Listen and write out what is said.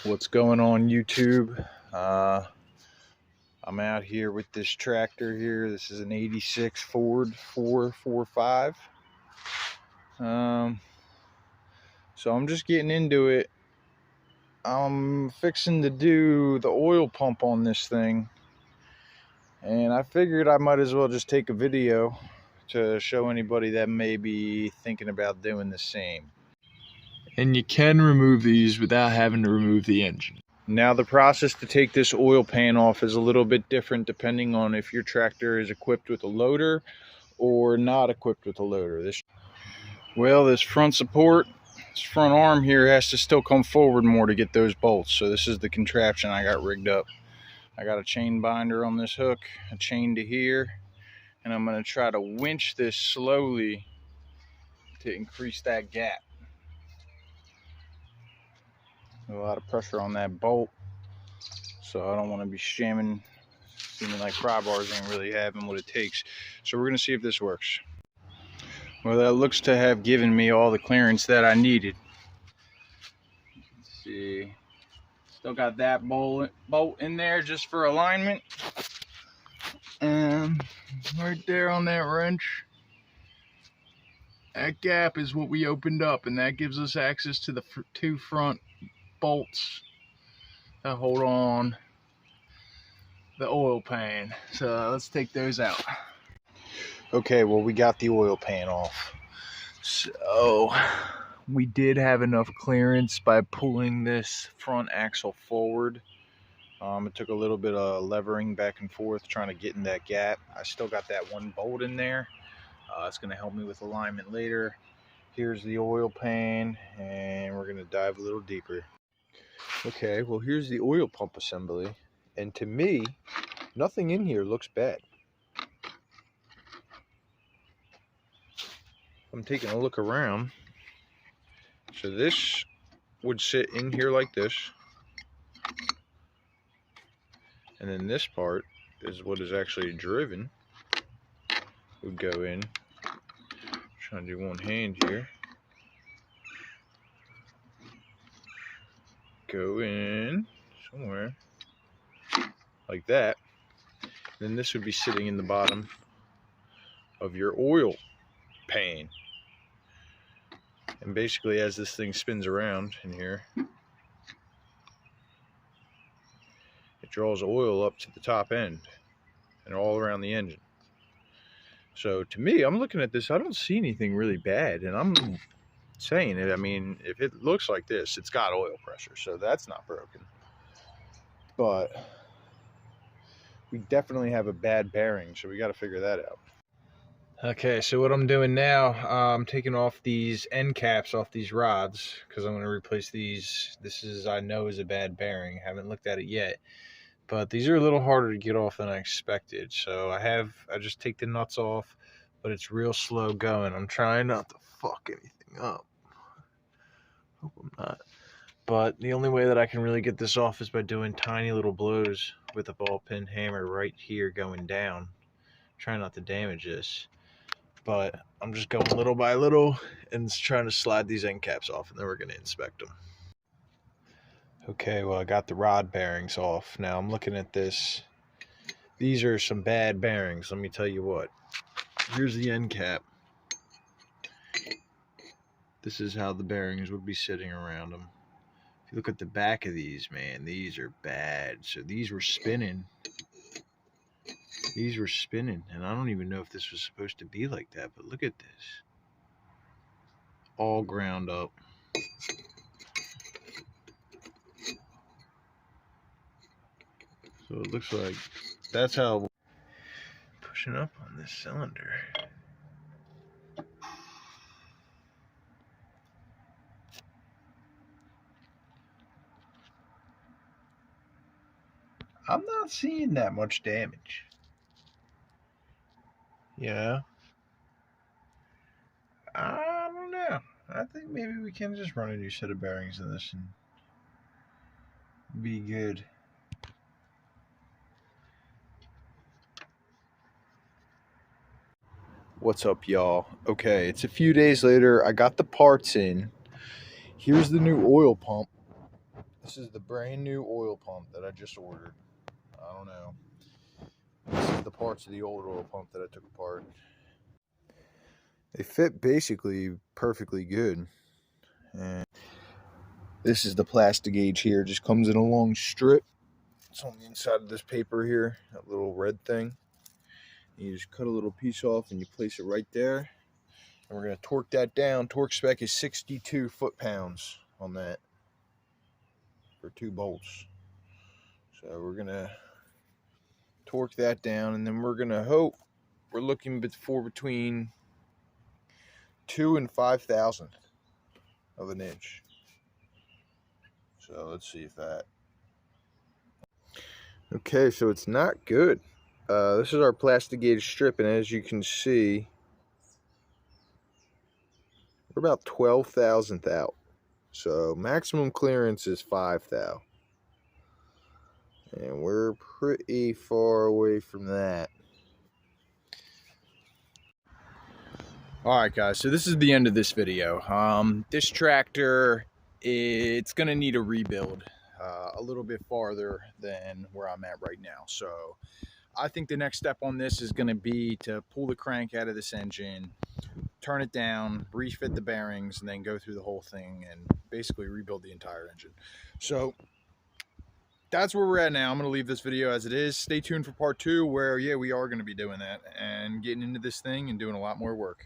What's going on YouTube? I'm out here with this tractor here. This is an 86 Ford 445. So I'm just getting into it. I'm fixing to do the oil pump on this thing, and I figured I might as well just take a video to show anybody that may be thinking about doing the same. And you can remove these without having to remove the engine. Now the process to take this oil pan off is a little bit different depending on if your tractor is equipped with a loader or not equipped with a loader. This front support, this front arm here has to still come forward more to get those bolts. So this is the contraption I got rigged up. I got a chain binder on this hook, a chain to here, and I'm going to try to winch this slowly to increase that gap. A lot of pressure on that bolt, so I don't want to be seeming like pry bars ain't really having what it takes. So we're going to see if this works. Well, that looks to have given me all the clearance that I needed. Let's see, still got that bolt in there just for alignment, and right there on that wrench, that gap is what we opened up, and that gives us access to the two front bolts that hold on the oil pan. So let's take those out. Okay, well, we got the oil pan off. So we did have enough clearance by pulling this front axle forward. It took a little bit of levering back and forth trying to get in that gap. I still got that one bolt in there. It's going to help me with alignment later. Here's the oil pan, and we're going to dive a little deeper. Okay, well, here's the oil pump assembly, and to me, nothing in here looks bad. I'm taking a look around. So this would sit in here like this, and then this part is what is actually driven. Would go in. Trying to do one hand here. Go in somewhere like that. Then this would be sitting in the bottom of your oil pan. And basically, as this thing spins around in here, it draws oil up to the top end and all around the engine. So to me, I'm looking at this, I don't see anything really bad, and I'm saying it. I mean, if it looks like this, it's got oil pressure, so that's not broken. But we definitely have a bad bearing, so we got to figure that out. Okay, so what I'm doing now, I'm taking off these end caps off these rods because I'm going to replace these. This is, I know, is a bad bearing. Haven't looked at it yet, but these are a little harder to get off than I expected. So I just take the nuts off, but it's real slow going. I'm trying not to fuck anything up. Hope I'm not. But the only way that I can really get this off is by doing tiny little blows with a ball peen hammer right here going down. Trying not to damage this. But I'm just going little by little and trying to slide these end caps off, and then we're going to inspect them. Okay, well, I got the rod bearings off. Now I'm looking at this. These are some bad bearings, let me tell you what. Here's the end cap. This is how the bearings would be sitting around them. If you look at the back of these, man, these are bad. So these were spinning. These were spinning, and I don't even know if this was supposed to be like that, but look at this. All ground up. So it looks like that's how pushing up on this cylinder. I'm not seeing that much damage. You know? I don't know. I think maybe we can just run a new set of bearings in this and be good. What's up, y'all? Okay, it's a few days later. I got the parts in. Here's the new oil pump. This is the brand new oil pump that I just ordered. I don't know. This is the parts of the old oil pump that I took apart. They fit basically perfectly good. And this is the plastic gauge here. It just comes in a long strip. It's on the inside of this paper here, that little red thing. You just cut a little piece off and you place it right there. And we're going to torque that down. Torque spec is 62 foot-pounds on that for 2 bolts. So we're going to torque that down, and then we're going to hope, we're looking for between 2 and 5/1000 of an inch. So let's see if that. Okay, so it's not good. This is our plastic gauge strip, and as you can see, we're about 12/1000 out. So maximum clearance is 5/1000. And we're pretty far away from that. Alright guys, so this is the end of this video. This tractor, it's going to need a rebuild a little bit farther than where I'm at right now. So I think the next step on this is going to be to pull the crank out of this engine, turn it down, refit the bearings, and then go through the whole thing and basically rebuild the entire engine. So that's where we're at now. I'm going to leave this video as it is. Stay tuned for part 2 where, yeah, we are going to be doing that and getting into this thing and doing a lot more work.